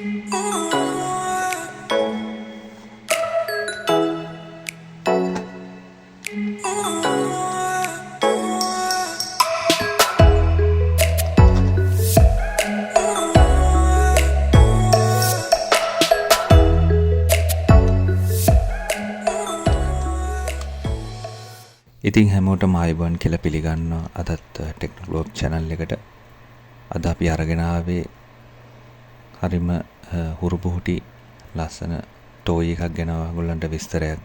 ඉතින් හැමෝටම ආයුබෝවන් කියලා පිළිගන්නවා අදත් ටෙක්නොලොජි channel එකට. අද අපි අරගෙන ආවේ හරිම හුරුබුහුටි ලස්සන ටෝයි එකක් ගැන ඔයගොල්ලන්ට විස්තරයක්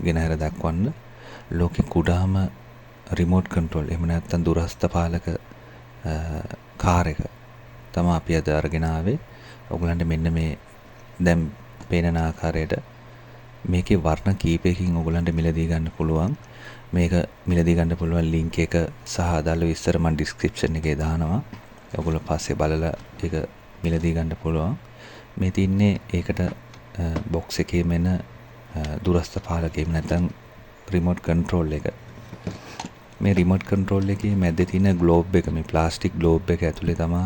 ගෙනහැර දක්වන්න. ලෝකේ කුඩාම රිමෝට් කන්ට්‍රෝල් එහෙම නැත්නම් දුරස්ථ පාලක කාර් එක තමයි අපි අද අරගෙන ආවේ. ඔයගොල්ලන්ට මෙන්න මේ දැන් පේන ආකාරයට මේකේ වර්ණ කීපයකින් ඔයගොල්ලන්ට මිලදී ගන්න පුළුවන්. මේක මිලදී ගන්න පුළුවන් link එක සහ අදාළ විස්තර මම description එකේ දානවා. ඔයගොල්ලෝ පස්සේ බලලා ඒක මිලදී ගන්න පුළුවන්. මේ තින්නේ ඒකට box එකේම එන දුරස්ථ පාලකයෙම නැත්නම් remote control එක. මේ remote control එකේ මැද්දේ තියෙන globe එක, මේ plastic globe එක ඇතුලේ තමයි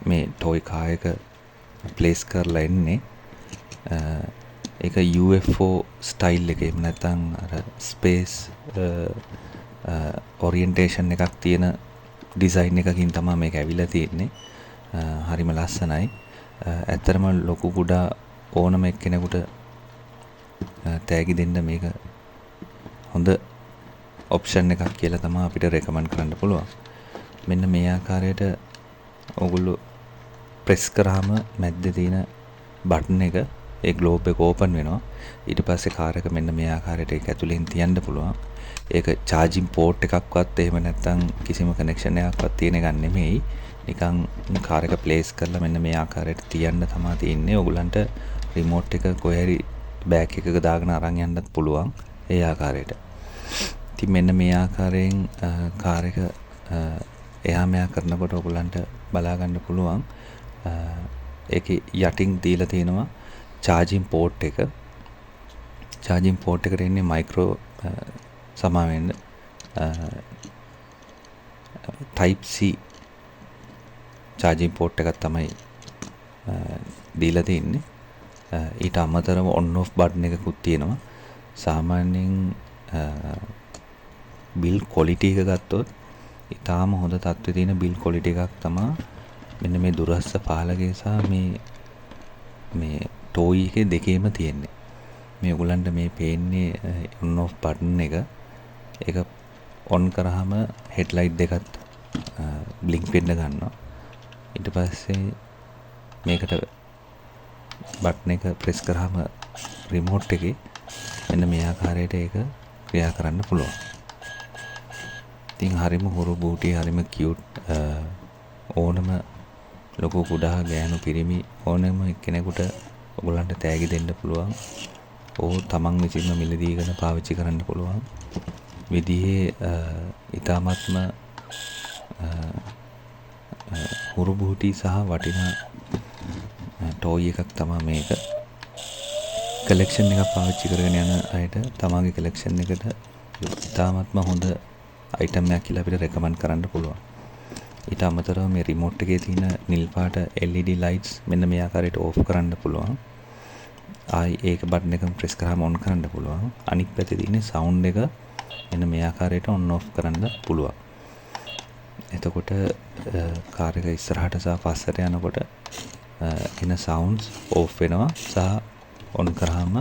මේ toy car එක place කරලා එන්නේ. ඒක UFO ස්ටයිල් එකේ එහෙම නැත්නම් අර ස්පේස් ඔරියන්ටේෂන් එකක් තියෙන ඩිසයින් එකකින් තමයි මේක ඇවිල්ලා තියෙන්නේ. හරිම ලස්සනයි. ඇත්තටම ලොකු කුඩා ඕනම එක්කෙනෙකුට තෑගි දෙන්න මේක හොඳ ඔප්ෂන් එකක් කියලා තමයි අපිට රෙකමන්ඩ් කරන්න පුළුවන්. මෙන්න මේ ආකාරයට ඔයගොල්ලෝ ප්‍රෙස් කරාම මැද්දේ තියෙන බටන් එක ඒ ග්ලෝබ් එක ඕපන් වෙනවා. ඊට පස්සේ කාර් එක මෙන්න මේ ආකාරයට ඒක ඇතුලෙන් තියන්න පුළුවන්. ඒක charging port එකක්වත් එහෙම නැත්නම් කිසිම connection එකක්වත් තියෙන එකක් නෙමෙයි. නිකන් කාර් එක place කරලා මෙන්න මේ ආකාරයට තියන්න තමයි තියෙන්නේ. ඔයගලන්ට remote එක කොහේ හරි බෑග් එකක දාගෙන අරන් යන්නත් පුළුවන් ඒ ආකාරයට. ඉතින් මෙන්න මේ ආකාරයෙන් කාර් එක එහා මෙහා කරනකොට ඔයගලන්ට බලා ගන්න පුළුවන්. ඒකේ යටින් දීලා තියෙනවා charging port එක. charging port එකට එන්නේ micro සමාවෙන්න type C charging port එකක් තමයි දීලා තියෙන්නේ. ඊට අමතරව on off button එකකුත් තියෙනවා. සාමාන්‍යයෙන් build quality එක ගත්තොත් ඊටාම හොඳ තත්ත්වයේ තියෙන build quality එකක් තමයි මෙන්න මේ දුරස්ථ පාලකය සහ මේ toy එකේ දෙකේම තියෙන්නේ. මේ ඔයගලන්ට මේ පේන්නේ on off button එක. ඒක on කරාම headlight දෙකත් blink වෙන්න ගන්නවා. ඊට පස්සේ මේකට button එක press කරාම remote එකේ මෙන්න මේ ආකාරයට ඒක ක්‍රියා කරන්න පුළුවන්. ඉතින් හරිම හොරු බූටි හරිම cute ඕනම ලොකු කුඩා ගෑනු පිරිමි ඕනම එක්කෙනෙකුට ඔයගලන්ට තෑගි දෙන්න පුළුවන්. ඕ තමන් විසින්ම මිලදීගෙන පාවිච්චි කරන්න පුළුවන් විදිහේ ඊ타මත්ම හුරුබුහුටි සහ වටිනා ටෝයි එකක් තමයි මේක. කලෙක්ෂන් එකක් පාවිච්චි කරගෙන යන අයට තමන්ගේ කලෙක්ෂන් එකට ඊ타මත්ම හොඳ අයිටම් එකක් කියලා අපිට රෙකමන්ඩ් කරන්න පුළුවන්. ඊට අමතරව මේ රිමෝට් එකේ තියෙන නිල් පාට LED lights මෙන්න මේ ආකාරයට ඕෆ් කරන්න පුළුවන්. ආයි ඒක බටන් එකම ප්‍රෙස් කරාම ඔන් කරන්න පුළුවන්. අනිත් පැත්තේ තියෙන සවුන්ඩ් එක මෙන්න මේ ආකාරයට ඔන් ඔෆ් කරන්න පුළුවන්. එතකොට කාර් එක ඉස්සරහට සහ පස්සට යනකොට එන sounds off වෙනවා සහ ඔන් කරාම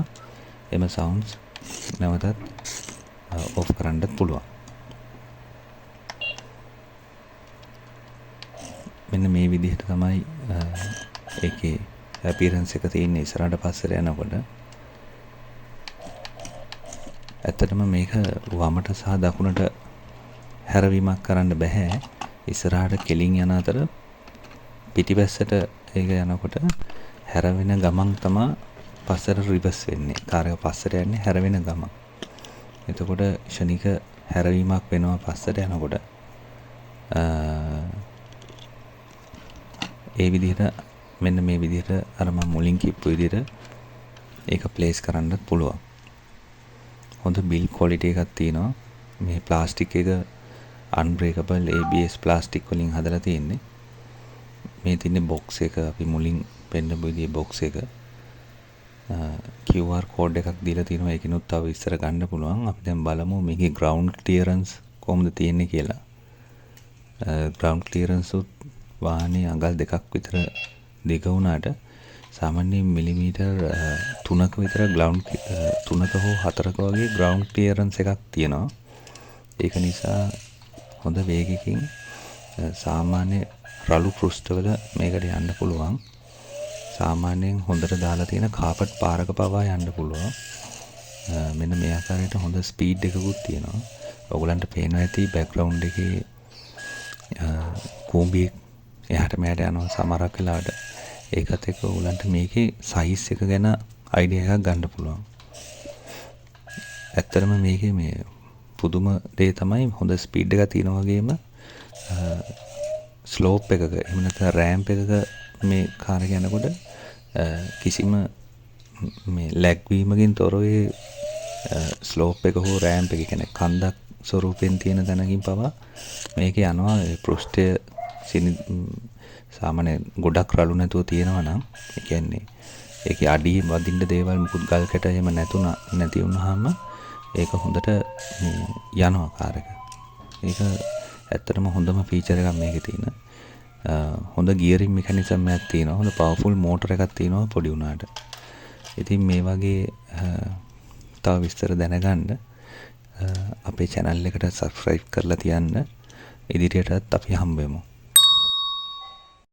එම sounds නැවතත් off කරන්නත් පුළුවන්. මෙන්න මේ විදිහට තමයි ඒකේ appearance එක තියෙන්නේ ඉස්සරහට පස්සට යනකොට. ඇත්තටම මේක වමට සහ දකුණට හැරවීමක් කරන්න බෑ. ඉස්සරහට කෙලින් යන අතර පිටිපැස්සට ඒක යනකොට හැරවෙන ගමන් තමයි පස්සට රිවර්ස් වෙන්නේ. කාර් එක පස්සට යන්නේ හැරවෙන ගමන්. එතකොට ක්ෂණික හැරවීමක් වෙනවා පස්සට යනකොට. ඒ විදිහට මෙන්න මේ විදිහට අර මම මුලින් කිව්ව විදිහට ඒක ප්ලේස් කරන්නත් පුළුවන්. හොඳ බිල්ඩ් ක්වොලිටි එකක් තියෙනවා. මේ ප්ලාස්ටික් එක අන්බ්‍රේකබල් ABS ප්ලාස්ටික් වලින් හදලා තියෙන්නේ. මේ තියෙන බොක්ස් එක අපි මුලින් පෙන්නපු විදිහේ බොක්ස් එක QR කෝඩ් එකක් දීලා තිනවා. ඒකිනුත් තව විස්තර ගන්න පුළුවන්. අපි දැන් බලමු මේකේ ග්‍රවුන්ඩ් ක්ලියරන්ස් කොහොමද තියෙන්නේ කියලා. ග්‍රවුන්ඩ් ක්ලියරන්ස් උත් වාහනේ අඟල් 2ක් විතර දිග වුණාට සාමාන්‍යයෙන් මිලිමීටර් 3ක විතර ග්‍රවුන්ඩ් 3ක හෝ 4ක වගේ ග්‍රවුන්ඩ් ක්ලියරන්ස් එකක් තියෙනවා. ඒක නිසා හොඳ වේගකින් සාමාන්‍ය රළු පෘෂ්ඨවල මේකට යන්න පුළුවන්. සාමාන්‍යයෙන් හොඳට දාලා තියෙන කාපට් පාරක පවා යන්න පුළුවන්. මෙන්න මේ ආකාරයට හොඳ ස්පීඩ් එකකුත් තියෙනවා. ඔයගලන්ට පේනවා ඇති බෑග්ග්‍රවුන්ඩ් එකේ කූඹියක් එහාට මෙහාට යනවා සමහරක් වෙලාවට. ඒකත් එක්ක ඔයගලන්ට මේකේ සයිස් එක ගැන අයිඩියා එකක් ගන්න පුළුවන්. ඇත්තටම මේකේ මේ පුදුම දේ තමයි හොඳ ස්පීඩ් එකක් තියෙන වගේම ස්ලෝප් එකක එහෙම නැත්නම් රෑම්ප් එකක මේ කාර් එක යනකොට කිසිම මේ ලැග් වීමකින් තොරව ස්ලෝප් එක හෝ රෑම්ප් එක කියන්නේ කන්දක් ස්වරූපෙන් තියෙන තැනකින් පවා මේක යනවා. ඒ පෘෂ්ඨය සාමාන්‍ය ගොඩක් රළු නැතුව තියෙනවා නම් ඒ කියන්නේ ඒකේ අඩිය වදින්න දේවල් මුකුත් ගල් කැට එහෙම නැති වුනහම ඒක හොඳට යනවා කාර් එක. ඒක ඇත්තටම හොඳම ෆීචර් එකක් මේකේ තියෙන. හොඳ ගියරින් මෙකැනිසම් එකක් තියෙනවා. හොඳ පවර්ෆුල් මෝටර් එකක් තියෙනවා පොඩි වුණාට. ඉතින් මේ වගේ තව විස්තර දැනගන්න අපේ channel එකට subscribe කරලා තියන්න. ඉදිරියටත් අපි හම්බ වෙමු.